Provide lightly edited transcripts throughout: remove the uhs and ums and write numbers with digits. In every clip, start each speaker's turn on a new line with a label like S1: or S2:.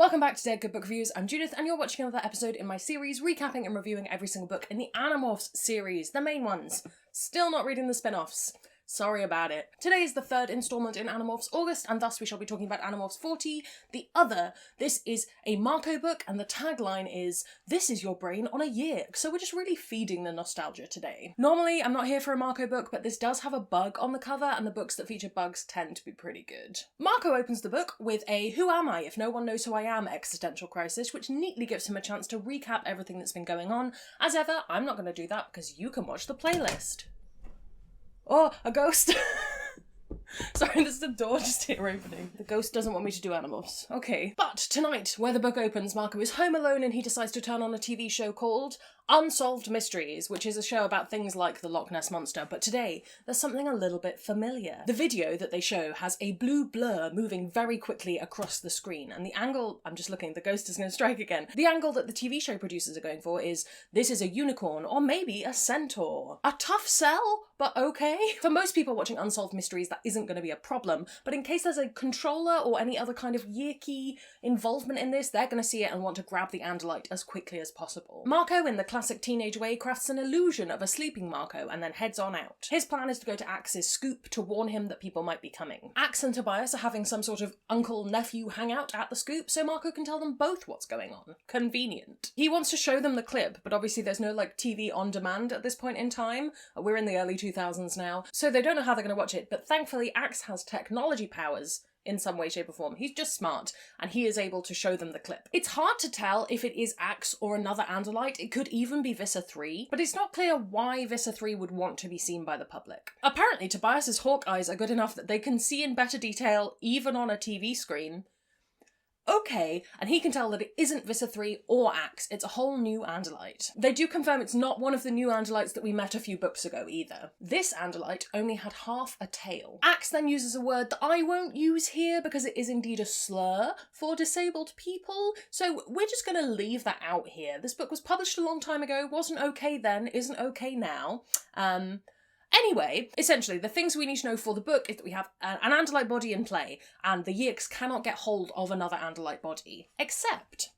S1: Welcome back to Dead Good Book Reviews. I'm Judith and you're watching another episode in my series recapping and reviewing every single book in the Animorphs series, the main ones. Still not reading the spin-offs. Sorry about it. Today is the third instalment in Animorphs August, and thus we shall be talking about Animorphs 40, The Other. This is a Marco book, and the tagline is, "This is your brain on a year." So we're just really feeding the nostalgia today. Normally, I'm not here for a Marco book, but this does have a bug on the cover, and the books that feature bugs tend to be pretty good. Marco opens the book with a "Who am I if no one knows who I am" existential crisis, which neatly gives him a chance to recap everything that's been going on. As ever, I'm not going to do that because you can watch the playlist. Oh, a ghost! Sorry, there's the door just here opening. The ghost doesn't want me to do Animorphs. Okay. But tonight, where the book opens, Marco is home alone and he decides to turn on a TV show called Unsolved Mysteries, which is a show about things like the Loch Ness Monster, but today there's something a little bit familiar. The video that they show has a blue blur moving very quickly across the screen, and the angle, I'm just looking, the ghost is going to strike again. The angle that the TV show producers are going for is, this is a unicorn, or maybe a centaur. A tough sell, but okay. For most people watching Unsolved Mysteries, that isn't going to be a problem, but in case there's a controller or any other kind of yeeky involvement in this, they're going to see it and want to grab the Andalite as quickly as possible. Marco, in the classic teenage way, crafts an illusion of a sleeping Marco and then heads on out. His plan is to go to Axe's scoop to warn him that people might be coming. Axe and Tobias are having some sort of uncle-nephew hangout at the scoop, so Marco can tell them both what's going on. Convenient. He wants to show them the clip, but obviously there's no, TV on demand at this point in time. We're in the early 2000s now, so they don't know how they're going to watch it, but thankfully Axe has technology powers in some way, shape or form. He's just smart, and he is able to show them the clip. It's hard to tell if it is Axe or another Andalite. It could even be Visser 3, but it's not clear why Visser 3 would want to be seen by the public. Apparently, Tobias's hawk eyes are good enough that they can see in better detail even on a TV screen. Okay, and he can tell that it isn't Visser 3 or Axe, it's a whole new Andalite. They do confirm it's not one of the new Andalites that we met a few books ago either. This Andalite only had half a tail. Axe then uses a word that I won't use here because it is indeed a slur for disabled people, so we're just going to leave that out here. This book was published a long time ago, wasn't okay then, isn't okay now. Anyway, essentially, the things we need to know for the book is that we have an Andalite body in play, and the Yeeks cannot get hold of another Andalite body. Except,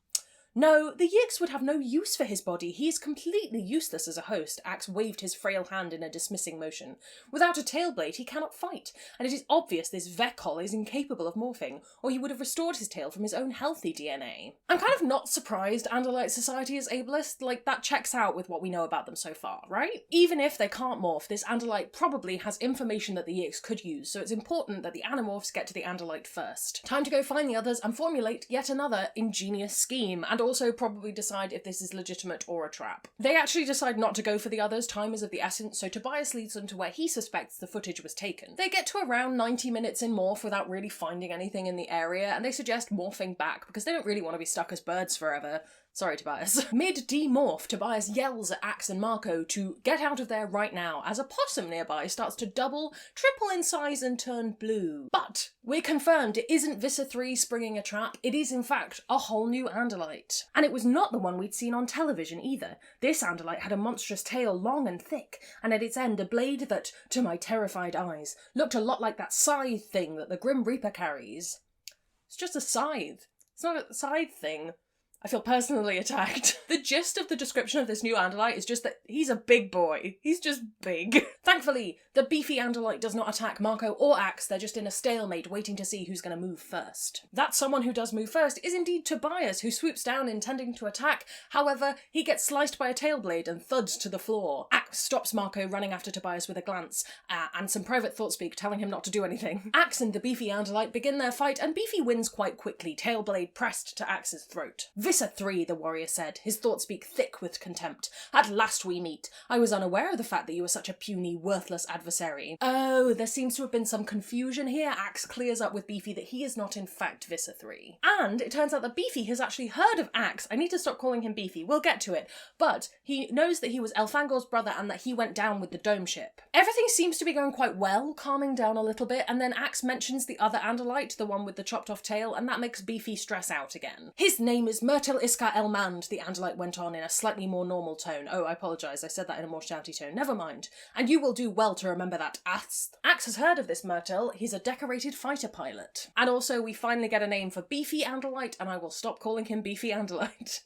S1: no, the Yeeks would have no use for his body. He is completely useless as a host. Axe waved his frail hand in a dismissing motion. Without a tail blade, he cannot fight, and it is obvious this Vekol is incapable of morphing, or he would have restored his tail from his own healthy DNA. I'm kind of not surprised Andalite society is ableist. That checks out with what we know about them so far, right? Even if they can't morph, this Andalite probably has information that the Yeeks could use, so it's important that the Animorphs get to the Andalite first. Time to go find the others and formulate yet another ingenious scheme, and also probably decide if this is legitimate or a trap. They actually decide not to go for the others, time is of the essence, so Tobias leads them to where he suspects the footage was taken. They get to around 90 minutes in morph without really finding anything in the area, and they suggest morphing back because they don't really want to be stuck as birds forever. Sorry, Tobias. Mid-demorph, Tobias yells at Axe and Marco to get out of there right now, as a possum nearby starts to double, triple in size and turn blue. But we're confirmed it isn't Visser 3 springing a trap, it is in fact a whole new Andalite. And it was not the one we'd seen on television either. This Andalite had a monstrous tail, long and thick, and at its end a blade that, to my terrified eyes, looked a lot like that scythe thing that the Grim Reaper carries. It's just a scythe. It's not a scythe thing. I feel personally attacked. The gist of the description of this new Andalite is just that he's a big boy. He's just big. Thankfully, the beefy Andalite does not attack Marco or Axe, they're just in a stalemate waiting to see who's going to move first. That someone who does move first is indeed Tobias, who swoops down intending to attack. However, he gets sliced by a tail blade and thuds to the floor. Axe stops Marco running after Tobias with a glance, and some private thought speak telling him not to do anything. Axe and the beefy Andalite begin their fight, and Beefy wins quite quickly, tail blade pressed to Axe's throat. Visser 3, the warrior said, his thought speak thick with contempt. At last we meet. I was unaware of the fact that you were such a puny, worthless adversary. Oh, there seems to have been some confusion here. Axe clears up with Beefy that he is not in fact Visser 3. And it turns out that Beefy has actually heard of Axe. I need to stop calling him Beefy, we'll get to it. But he knows that he was Elfangor's brother and that he went down with the dome ship. Everything seems to be going quite well, calming down a little bit, and then Axe mentions the other Andalite, the one with the chopped off tail, and that makes Beefy stress out again. His name is Myrtle Iska Elmand, the Andalite went on in a slightly more normal tone. Oh, I apologise, I said that in a more shouty tone. Never mind. And you will do well to remember that. Axe has heard of this Myrtle. He's a decorated fighter pilot. And also, we finally get a name for Beefy Andalite, and I will stop calling him Beefy Andalite.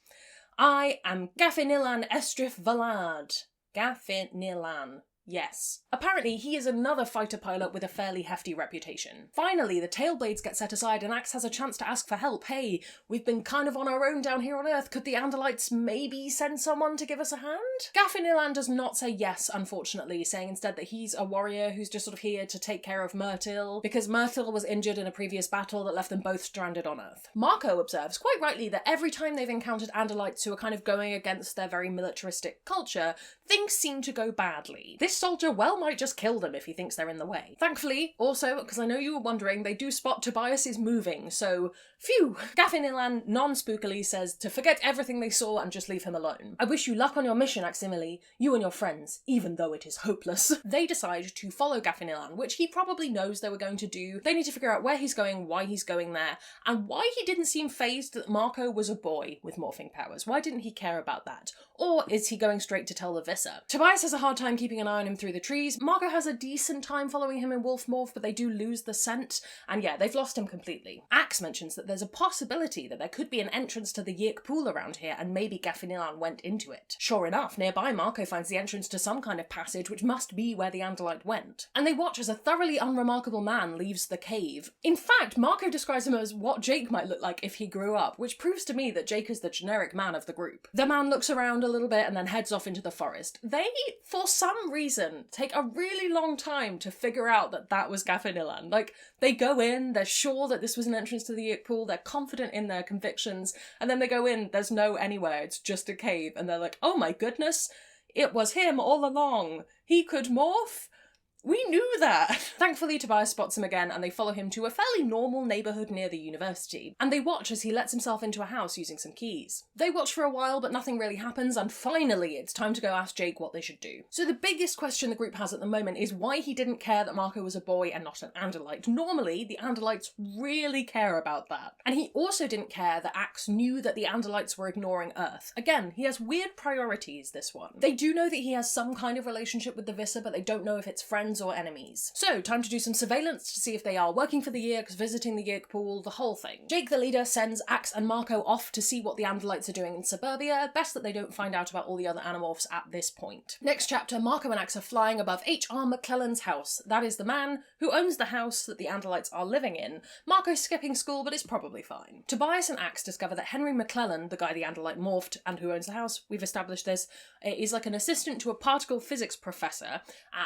S1: I am Gaffinilan Estrif Valad. Gaffinilan. Yes. Apparently, he is another fighter pilot with a fairly hefty reputation. Finally, the Tailblades get set aside and Axe has a chance to ask for help. Hey, we've been kind of on our own down here on Earth. Could the Andalites maybe send someone to give us a hand? Gaffinilan does not say yes, unfortunately, saying instead that he's a warrior who's just sort of here to take care of Myrtle, because Myrtle was injured in a previous battle that left them both stranded on Earth. Marco observes, quite rightly, that every time they've encountered Andalites who are kind of going against their very militaristic culture, things seem to go badly. This soldier well might just kill them if he thinks they're in the way. Thankfully, also, because I know you were wondering, they do spot Tobias is moving, so phew! Gaffinilan non-spookily says to forget everything they saw and just leave him alone. I wish you luck on your mission, Aximili, you and your friends, even though it is hopeless. They decide to follow Gaffinilan, which he probably knows they were going to do. They need to figure out where he's going, why he's going there, and why he didn't seem fazed that Marco was a boy with morphing powers. Why didn't he care about that? Or is he going straight to tell the Visser? Tobias has a hard time keeping an eye on him through the trees. Marco has a decent time following him in Wolf Morph, but they do lose the scent. And yeah, they've lost him completely. Axe mentions that there's a possibility that there could be an entrance to the Yirk pool around here, and maybe Gaffinilan went into it. Sure enough, nearby Marco finds the entrance to some kind of passage, which must be where the Andalite went. And they watch as a thoroughly unremarkable man leaves the cave. In fact, Marco describes him as what Jake might look like if he grew up, which proves to me that Jake is the generic man of the group. The man looks around a little bit and then heads off into the forest. They, for some reason, take a really long time to figure out that that was Gaffinilan. Like, they go in, they're sure that this was an entrance to the Yirk pool, they're confident in their convictions, and then they go in, there's no anywhere, it's just a cave, and they're like, oh my goodness, it was him all along. He could morph? We knew that! Thankfully, Tobias spots him again, and they follow him to a fairly normal neighbourhood near the university, and they watch as he lets himself into a house using some keys. They watch for a while, but nothing really happens, and finally it's time to go ask Jake what they should do. So the biggest question the group has at the moment is why he didn't care that Marco was a boy and not an Andalite. Normally, the Andalites really care about that. And he also didn't care that Axe knew that the Andalites were ignoring Earth. Again, he has weird priorities, this one. They do know that he has some kind of relationship with the Visser, but they don't know if it's friends or enemies. So, time to do some surveillance to see if they are working for the Yirks, visiting the Yirk pool, the whole thing. Jake, the leader, sends Axe and Marco off to see what the Andalites are doing in suburbia. Best that they don't find out about all the other Animorphs at this point. Next chapter, Marco and Axe are flying above H.R. McClellan's house. That is the man who owns the house that the Andalites are living in. Marco's skipping school, but it's probably fine. Tobias and Axe discover that Henry McClellan, the guy the Andalite morphed and who owns the house, we've established this, is like an assistant to a particle physics professor,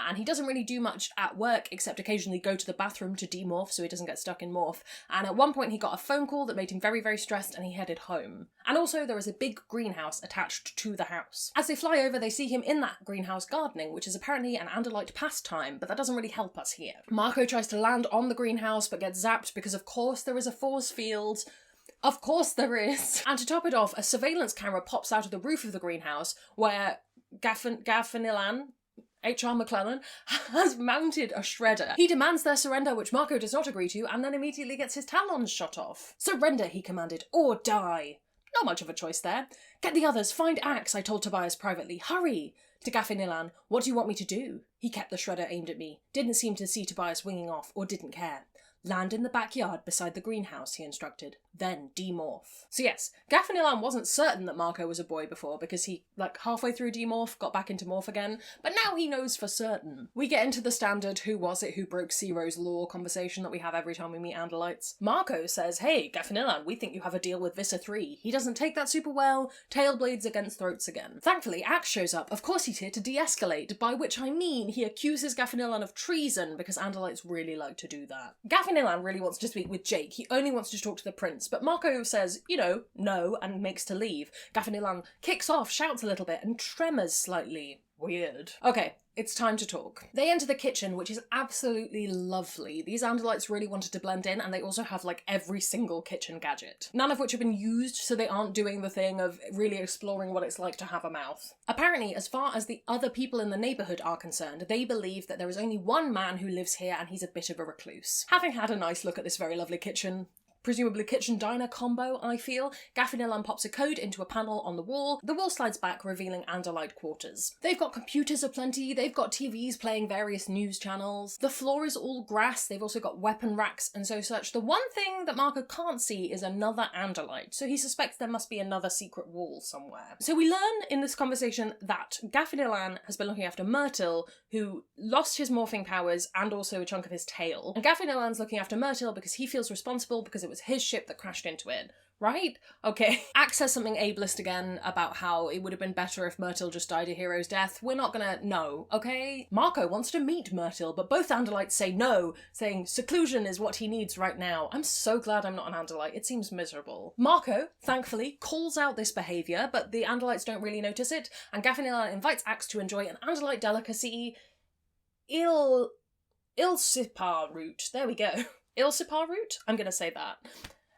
S1: and he doesn't really do much at work except occasionally go to the bathroom to demorph so he doesn't get stuck in morph. And at one point he got a phone call that made him very, very stressed and he headed home. And also there is a big greenhouse attached to the house. As they fly over, they see him in that greenhouse gardening, which is apparently an Andalite pastime, but that doesn't really help us here. Marco tries to land on the greenhouse but gets zapped because of course there is a force field. Of course there is. And to top it off, a surveillance camera pops out of the roof of the greenhouse where Gaffinilan, H.R. McClellan, has mounted a shredder. He demands their surrender, which Marco does not agree to, and then immediately gets his talons shot off. Surrender, he commanded, or die. Not much of a choice there. Get the others, find Axe, I told Tobias privately. Hurry! To Gaffinilan, what do you want me to do? He kept the shredder aimed at me, didn't seem to see Tobias winging off, or didn't care. Land in the backyard beside the greenhouse, he instructed. Then demorph. So yes, Gaffinilan wasn't certain that Marco was a boy before because he, like, halfway through demorph, got back into morph again, but now he knows for certain. We get into the standard who was it who broke Zero's law conversation that we have every time we meet Andalites. Marco says, hey, Gaffinilan, we think you have a deal with Visser 3. He doesn't take that super well, tailblades against throats again. Thankfully, Axe shows up. Of course he's here to de-escalate, by which I mean he accuses Gaffinilan of treason because Andalites really like to do that. Gaffinilan really wants to speak with Jake. He only wants to talk to the prince, but Marco says, you know, no, and makes to leave. Gaffinilan kicks off, shouts a little bit, and tremors slightly. Weird. Okay, it's time to talk. They enter the kitchen, which is absolutely lovely. These Andalites really wanted to blend in, and they also have, like, every single kitchen gadget. None of which have been used, so they aren't doing the thing of really exploring what it's like to have a mouth. Apparently, as far as the other people in the neighbourhood are concerned, they believe that there is only one man who lives here, and he's a bit of a recluse. Having had a nice look at this very lovely kitchen, presumably kitchen diner combo, I feel. Gaffinelan pops a code into a panel on the wall slides back, revealing Andalite quarters. They've got computers aplenty, they've got TVs playing various news channels, the floor is all grass, they've also got weapon racks and so such. The one thing that Marco can't see is another Andalite, so he suspects there must be another secret wall somewhere. So we learn in this conversation that Gaffinelan has been looking after Myrtle, who lost his morphing powers and also a chunk of his tail. And Gaffinelan's looking after Myrtle because he feels responsible because it was his ship that crashed into it. Right? Okay. Axe says something ableist again about how it would have been better if Myrtle just died a hero's death. We're not gonna know, okay? Marco wants to meet Myrtle, but both Andalites say no, saying seclusion is what he needs right now. I'm so glad I'm not an Andalite. It seems miserable. Marco, thankfully, calls out this behaviour, but the Andalites don't really notice it, and Gaffinelan invites Axe to enjoy an Andalite delicacy, Ilsipar root. There we go. Ilsipar root? I'm gonna say that.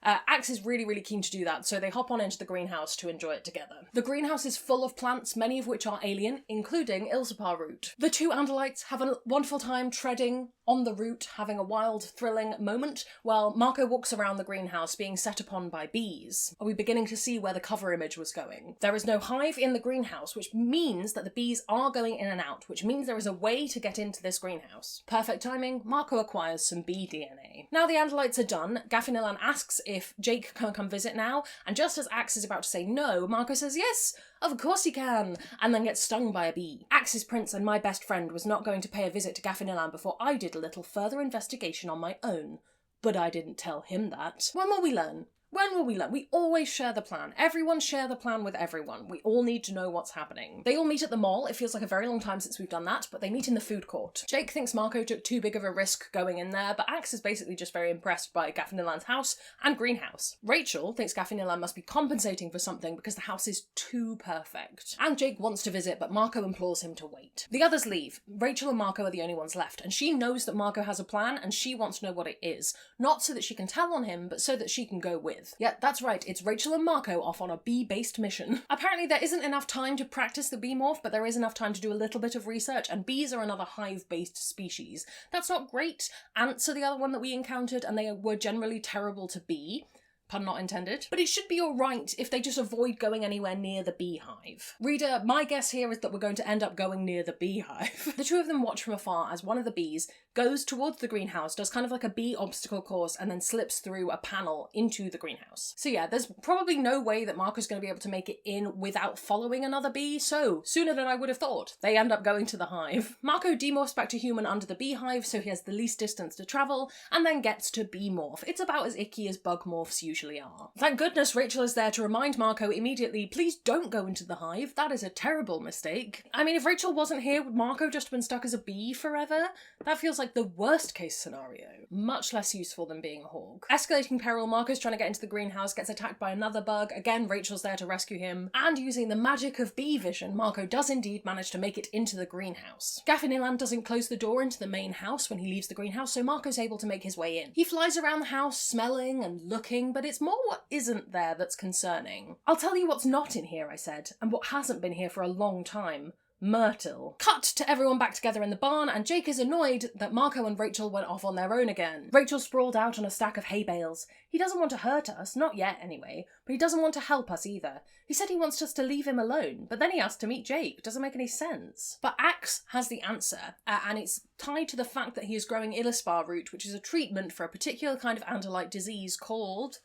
S1: Axe is really, really keen to do that, so they hop on into the greenhouse to enjoy it together. The greenhouse is full of plants, many of which are alien, including Ilsipar root. The two Andalites have a wonderful time treading on the root, having a wild, thrilling moment, while Marco walks around the greenhouse being set upon by bees. Are we beginning to see where the cover image was going? There is no hive in the greenhouse, which means that the bees are going in and out, which means there is a way to get into this greenhouse. Perfect timing, Marco acquires some bee DNA. Now the Andalites are done, Gaffinelan asks if Jake can come visit now, and just as Axe is about to say no, Marco says yes, of course he can, and then gets stung by a bee. Axe's prince and my best friend was not going to pay a visit to Gaffinelan before I did a little further investigation on my own. But I didn't tell him that. When will we learn? When will we learn? We always share the plan. Everyone share the plan with everyone. We all need to know what's happening. They all meet at the mall. It feels like a very long time since we've done that, but they meet in the food court. Jake thinks Marco took too big of a risk going in there, but Axe is basically just very impressed by Gaffinelan's house and greenhouse. Rachel thinks Gaffinelan must be compensating for something because the house is too perfect. And Jake wants to visit, but Marco implores him to wait. The others leave. Rachel and Marco are the only ones left, and she knows that Marco has a plan, and she wants to know what it is. Not so that she can tell on him, but so that she can go with. Yeah, that's right. It's Rachel and Marco off on a bee-based mission. Apparently there isn't enough time to practice the bee morph, but there is enough time to do a little bit of research, and bees are another hive-based species. That's not great. Ants are the other one that we encountered, and they were generally terrible to bee. Pun not intended. But it should be alright if they just avoid going anywhere near the beehive. Reader, my guess here is that we're going to end up going near the beehive. The two of them watch from afar as one of the bees goes towards the greenhouse, does kind of like a bee obstacle course, and then slips through a panel into the greenhouse. So yeah, there's probably no way that Marco's going to be able to make it in without following another bee, so sooner than I would have thought, they end up going to the hive. Marco demorphs back to human under the beehive, so he has the least distance to travel, and then gets to bee morph. It's about as icky as bug morphs usually are. Thank goodness Rachel is there to remind Marco immediately, please don't go into the hive, that is a terrible mistake. I mean, if Rachel wasn't here, would Marco just been stuck as a bee forever? That feels like the worst case scenario. Much less useful than being a hawk. Escalating peril, Marco's trying to get into the greenhouse, gets attacked by another bug. Again, Rachel's there to rescue him. And using the magic of bee vision, Marco does indeed manage to make it into the greenhouse. Gaffinelan doesn't close the door into the main house when he leaves the greenhouse, so Marco's able to make his way in. He flies around the house, smelling and looking, but it's more what isn't there that's concerning. I'll tell you what's not in here, I said, and what hasn't been here for a long time. Myrtle. Cut to everyone back together in the barn, and Jake is annoyed that Marco and Rachel went off on their own again. Rachel sprawled out on a stack of hay bales. He doesn't want to hurt us, not yet anyway, but he doesn't want to help us either. He said he wants us to leave him alone, but then he asked to meet Jake. Doesn't make any sense. But Axe has the answer, and it's tied to the fact that he is growing Illispar root, which is a treatment for a particular kind of Andalite disease called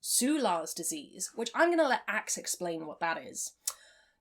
S1: Sular's disease, which I'm going to let Axe explain what that is.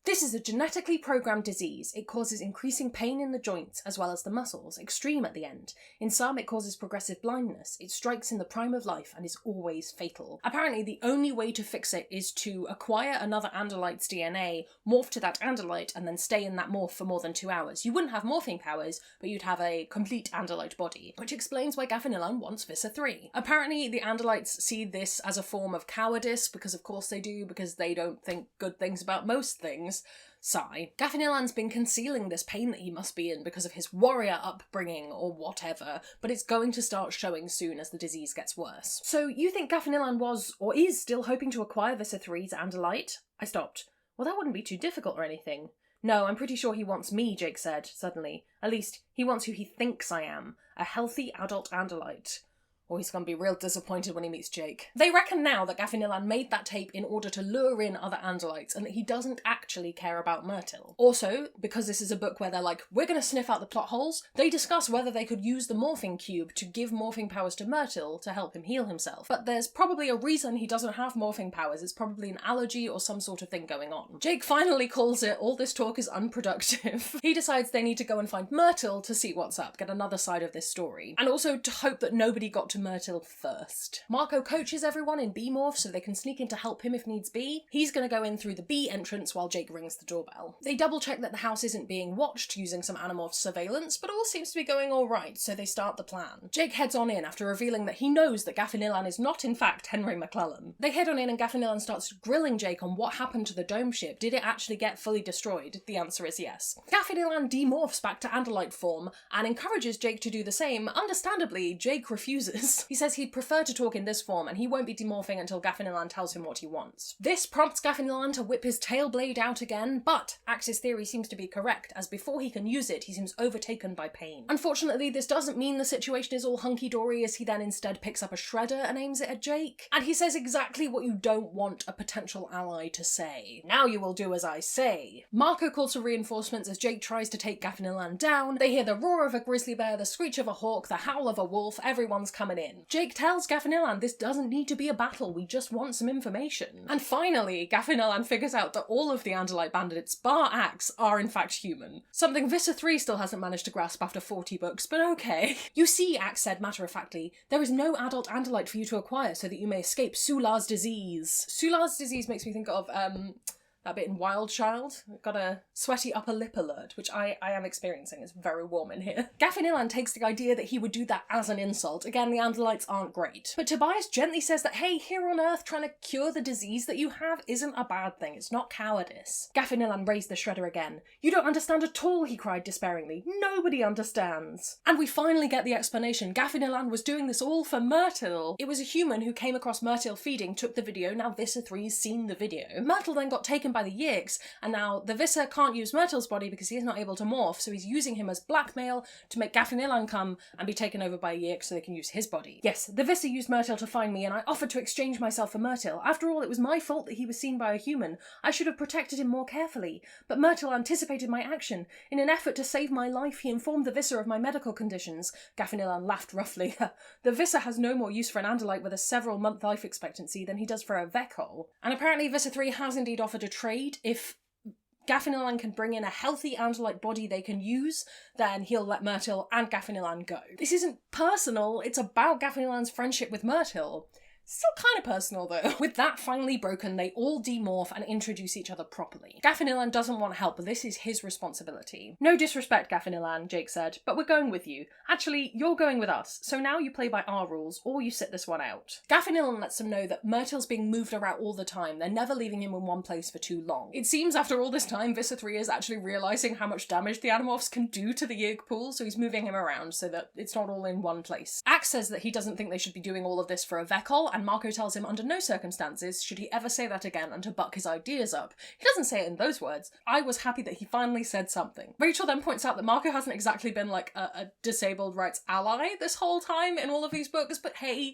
S1: This is a genetically programmed disease. It causes increasing pain in the joints as well as the muscles, extreme at the end. In some, it causes progressive blindness. It strikes in the prime of life and is always fatal. Apparently, the only way to fix it is to acquire another Andalite's DNA, morph to that Andalite, and then stay in that morph for more than 2 hours. You wouldn't have morphing powers, but you'd have a complete Andalite body, which explains why Gaffinelan wants Visser 3. Apparently, the Andalites see this as a form of cowardice, because of course they do, because they don't think good things about most things. Sigh. Gaffinelan's been concealing this pain that he must be in because of his warrior upbringing or whatever, but it's going to start showing soon as the disease gets worse. So you think Gaffinelan was, or is, still hoping to acquire Visser 3's Andalite? I stopped. Well, that wouldn't be too difficult or anything. No, I'm pretty sure he wants me, Jake said, suddenly. At least, he wants who he thinks I am. A healthy adult Andalite. or he's going to be real disappointed when he meets Jake. They reckon now that Gaffinilan made that tape in order to lure in other Andalites and that he doesn't actually care about Myrtil. Also, because this is a book where they're like, we're going to sniff out the plot holes, they discuss whether they could use the morphing cube to give morphing powers to Myrtil to help him heal himself. But there's probably a reason he doesn't have morphing powers. It's probably an allergy or some sort of thing going on. Jake finally calls it, all this talk is unproductive. He decides they need to go and find Myrtil to see what's up, get another side of this story. And also to hope that nobody got to Myrtil first. Marco coaches everyone in B-Morph so they can sneak in to help him if needs be. He's going to go in through the B entrance while Jake rings the doorbell. They double check that the house isn't being watched using some Animorph surveillance, but all seems to be going alright, so they start the plan. Jake heads on in after revealing that he knows that Gaffinilan is not in fact Henry McClellan. They head on in and Gaffinilan starts grilling Jake on what happened to the dome ship. Did it actually get fully destroyed? The answer is yes. Gaffinilan demorphs back to Andalite form and encourages Jake to do the same. Understandably, Jake refuses. He says he'd prefer to talk in this form and he won't be demorphing until Gaffinilan tells him what he wants. This prompts Gaffinilan to whip his tail blade out again, but Axe's theory seems to be correct, as before he can use it, he seems overtaken by pain. Unfortunately, this doesn't mean the situation is all hunky-dory, as he then instead picks up a shredder and aims it at Jake. And he says exactly what you don't want a potential ally to say. Now you will do as I say. Marco calls for reinforcements as Jake tries to take Gaffinilan down. They hear the roar of a grizzly bear, the screech of a hawk, the howl of a wolf, everyone's coming in. Jake tells Gaffinilan this doesn't need to be a battle, we just want some information. And finally, Gaffinilan figures out that all of the Andalite bandits, bar Axe, are in fact human. Something Visser 3 still hasn't managed to grasp after 40 books, but okay. You see, Axe said matter-of-factly, there is no adult Andalite for you to acquire so that you may escape Sular's disease. Sular's disease makes me think of, that bit in Wild Child. Got a sweaty upper lip alert, which I am experiencing. It's very warm in here. Gaffinilan takes the idea that he would do that as an insult. Again, the Andalites aren't great. But Tobias gently says that, hey, here on Earth, trying to cure the disease that you have isn't a bad thing. It's not cowardice. Gaffinilan raised the shredder again. You don't understand at all, he cried despairingly. Nobody understands. And we finally get the explanation. Gaffinilan was doing this all for Myrtil. It was a human who came across Myrtil feeding, took the video, now Visser 3's seen the video. Myrtil then got taken by the Yix, and now the Visser can't use Myrtil's body because he's not able to morph, so he's using him as blackmail to make Gaffinilan come and be taken over by Yix so they can use his body. Yes, the Visser used Myrtil to find me, and I offered to exchange myself for Myrtil. After all, it was my fault that he was seen by a human. I should have protected him more carefully. But Myrtil anticipated my action. In an effort to save my life, he informed the Visser of my medical conditions. Gaffinilan laughed roughly. The Visser has no more use for an Andalite with a several-month life expectancy than he does for a Vekol. And apparently Visser 3 has indeed offered a trade. If Gaffinilan can bring in a healthy Andalite body they can use, then he'll let Myrtil and Gaffinilan go. This isn't personal, it's about Gaffinilan's friendship with Myrtil. Still kind of personal though. With that finally broken, they all demorph and introduce each other properly. Gaffinilan doesn't want help, but this is his responsibility. No disrespect, Gaffinilan, Jake said, but we're going with you. Actually, you're going with us, so now you play by our rules, or you sit this one out. Gaffinilan lets them know that Myrtil's being moved around all the time. They're never leaving him in one place for too long. It seems after all this time, Visser 3 is actually realising how much damage the Animorphs can do to the Yig pool, so he's moving him around so that it's not all in one place. Axe says that he doesn't think they should be doing all of this for a Vekol, and Marco tells him under no circumstances should he ever say that again and to buck his ideas up. He doesn't say it in those words. I was happy that he finally said something. Rachel then points out that Marco hasn't exactly been like a disabled rights ally this whole time in all of these books, but hey,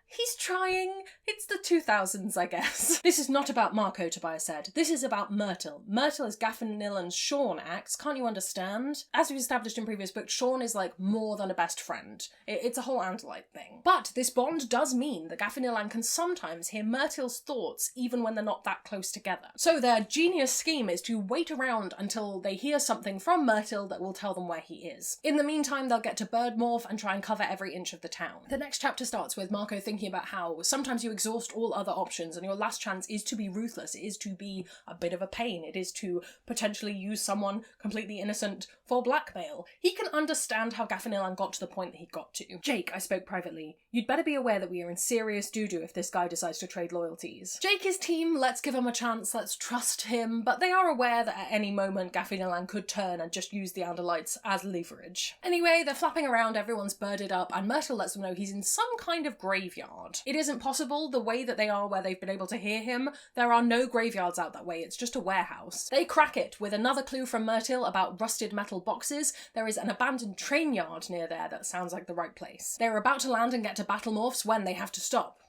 S1: he's trying. It's the 2000s, I guess. This is not about Marco, Tobias said. This is about Myrtil. Myrtil is Gaffinilan's Sean Axe. Can't you understand? As we've established in previous books, Sean is like more than a best friend. It's a whole Andalite thing. But this bond does mean that Gaffinilan can sometimes hear Myrtil's thoughts even when they're not that close together. So their genius scheme is to wait around until they hear something from Myrtil that will tell them where he is. In the meantime, they'll get to bird morph and try and cover every inch of the town. The next chapter starts with Marco thinking about how sometimes you exhaust all other options and your last chance is to be ruthless, it is to be a bit of a pain, it is to potentially use someone completely innocent for blackmail. He can understand how Gaffinilan got to the point that he got to. Jake, I spoke privately, you'd better be aware that we are in serious doo-doo if this guy decides to trade loyalties. Jake is team, let's give him a chance, let's trust him, but they are aware that at any moment Gaffinilan could turn and just use the Andalites as leverage. Anyway, they're flapping around, everyone's birded up, and Myrtil lets them know he's in some kind of graveyard. graveyard. It isn't possible the way that they are where they've been able to hear him. There are no graveyards out that way, it's just a warehouse. They crack it with another clue from Myrtle about rusted metal boxes. There is an abandoned train yard near there that sounds like the right place. They're about to land and get to Battlemorphs when they have to stop.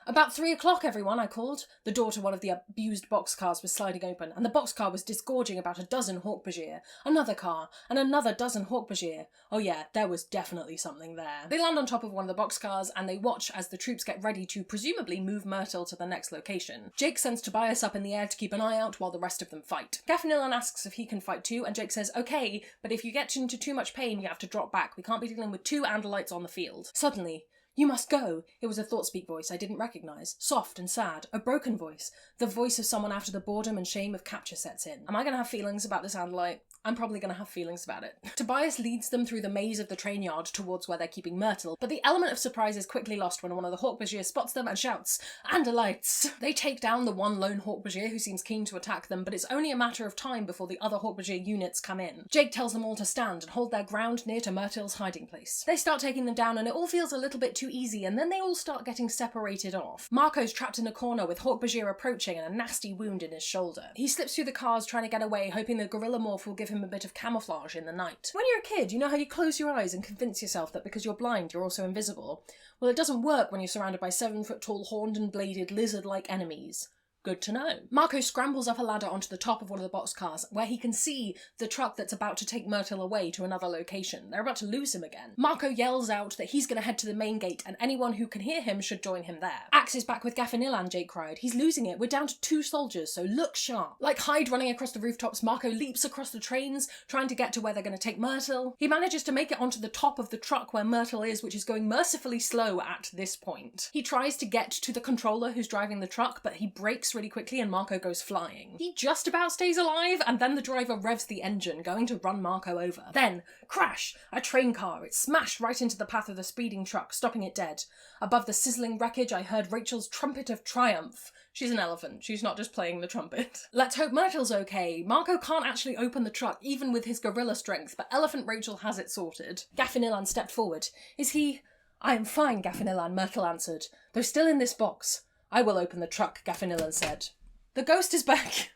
S1: "About 3 o'clock, everyone," I called. The door to one of the abused boxcars was sliding open, and the boxcar was disgorging about a dozen Hawkbajir. Another car, and another dozen Hawkbajir. Oh yeah, there was definitely something there. They land on top of one of the boxcars, and they watch as the troops get ready to presumably move Myrtle to the next location. Jake sends Tobias up in the air to keep an eye out while the rest of them fight. Gaffnillan asks if he can fight too, and Jake says, "Okay, but if you get into too much pain, you have to drop back. We can't be dealing with 2 Andalites on the field." Suddenly, "You must go." It was a thought-speak voice I didn't recognise. Soft and sad. A broken voice. The voice of someone after the boredom and shame of capture sets in. Am I going to have feelings about this Andalite? I'm probably going to have feelings about it. Tobias leads them through the maze of the train yard towards where they're keeping Myrtle, but the element of surprise is quickly lost when one of the Hawkbajir spots them and shouts, "Andalites!" They take down the one lone Hawkbajir who seems keen to attack them, but it's only a matter of time before the other Hawkbajir units come in. Jake tells them all to stand and hold their ground near to Myrtle's hiding place. They start taking them down and it all feels a little bit too easy, and then they all start getting separated off. Marco's trapped in a corner with Hawkbajir approaching and a nasty wound in his shoulder. He slips through the cars trying to get away, hoping the gorilla morph will give him a bit of camouflage in the night. When you're a kid, you know how you close your eyes and convince yourself that because you're blind, you're also invisible? Well, it doesn't work when you're surrounded by 7-foot-tall, horned and bladed, lizard-like enemies. Good to know. Marco scrambles up a ladder onto the top of one of the boxcars, where he can see the truck that's about to take Myrtle away to another location. They're about to lose him again. Marco yells out that he's going to head to the main gate, and anyone who can hear him should join him there. "Axe is back with Gaffnillan," Jake cried. "He's losing it. We're down to 2 soldiers, so look sharp." Like Hyde running across the rooftops, Marco leaps across the trains, trying to get to where they're going to take Myrtle. He manages to make it onto the top of the truck where Myrtle is, which is going mercifully slow at this point. He tries to get to the controller who's driving the truck, but he brakes really quickly and Marco goes flying. He just about stays alive, and then the driver revs the engine, going to run Marco over. Then, crash! A train car. It smashed right into the path of the speeding truck, stopping it dead. Above the sizzling wreckage, I heard Rachel's trumpet of triumph. She's an elephant. She's not just playing the trumpet. Let's hope Myrtle's okay. Marco can't actually open the truck, even with his gorilla strength, but Elephant Rachel has it sorted. Gaffnillan stepped forward. "Is he—" "I am fine, Gaffnillan," Myrtle answered. "They're still in this box." "I will open the truck," Gaffnillan said. "The ghost is back."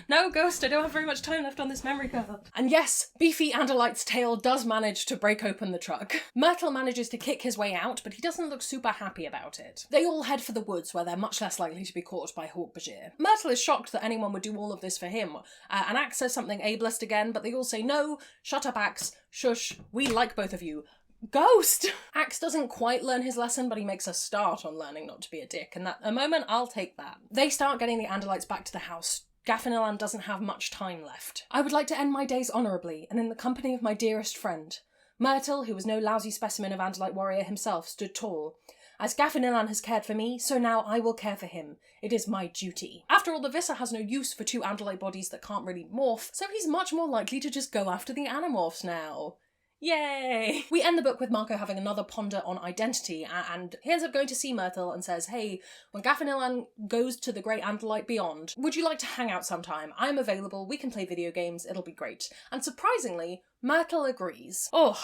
S1: No, Ghost, I don't have very much time left on this memory card. And yes, beefy Andalite's tail does manage to break open the truck. Myrtle manages to kick his way out, but he doesn't look super happy about it. They all head for the woods, where they're much less likely to be caught by Hawkbajir. Myrtle is shocked that anyone would do all of this for him, and Axe says something ableist again, but they all say, "No, shut up, Axe, shush, we like both of you." Ghost! Axe doesn't quite learn his lesson, but he makes a start on learning not to be a dick, and at a moment, I'll take that. They start getting the Andalites back to the house. Gaffnillan doesn't have much time left. "I would like to end my days honourably, and in the company of my dearest friend." Myrtle, who was no lousy specimen of Andalite warrior himself, stood tall. "As Gaffnillan has cared for me, so now I will care for him. It is my duty." After all, the Visser has no use for 2 Andalite bodies that can't really morph, so he's much more likely to just go after the Animorphs now. Yay! We end the book with Marco having another ponder on identity, and he ends up going to see Myrtle and says, "Hey, when Gaffnillan goes to the Great Andalite Beyond, would you like to hang out sometime? I'm available, we can play video games, it'll be great." And surprisingly, Myrtle agrees. Oh,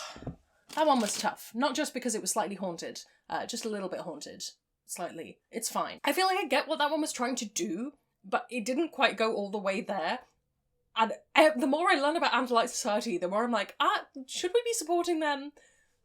S1: that one was tough. Not just because it was slightly haunted, just a little bit haunted. Slightly. It's fine. I feel like I get what that one was trying to do, but it didn't quite go all the way there. And the more I learn about Andalite society, the more I'm like, should we be supporting them?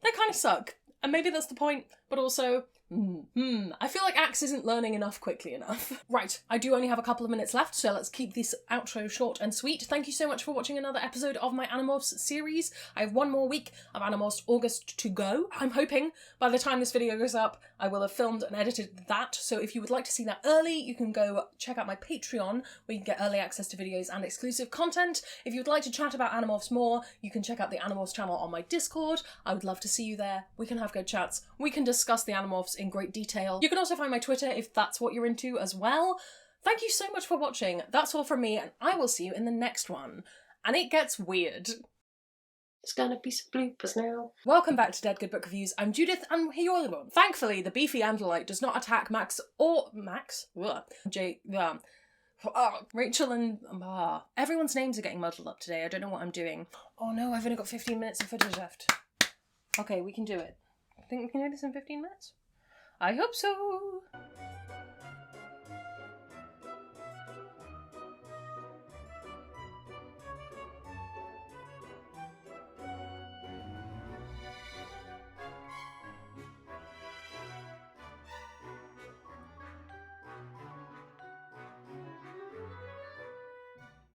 S1: They kind of suck. And maybe that's the point, but also, I feel like Axe isn't learning enough quickly enough. Right, I do only have a couple of minutes left, so let's keep this outro short and sweet. Thank you so much for watching another episode of my Animorphs series. I have 1 more week of Animorphs August to go. I'm hoping by the time this video goes up, I will have filmed and edited that, so if you would like to see that early, you can go check out my Patreon, where you can get early access to videos and exclusive content. If you would like to chat about Animorphs more, you can check out the Animorphs channel on my Discord. I would love to see you there. We can have good chats. We can discuss the Animorphs in great detail. You can also find my Twitter if that's what you're into as well. Thank you so much for watching. That's all from me, and I will see you in the next one. And it gets weird. There's gonna be some bloopers now. Welcome back to Dead Good Book Reviews. I'm Judith, and here you're the one. Thankfully, the beefy Andalite does not attack Max or... Rachel and... everyone's names are getting muddled up today. I don't know what I'm doing. Oh no, I've only got 15 minutes of footage left. Okay, we can do it. I think we can do this in 15 minutes? I hope so.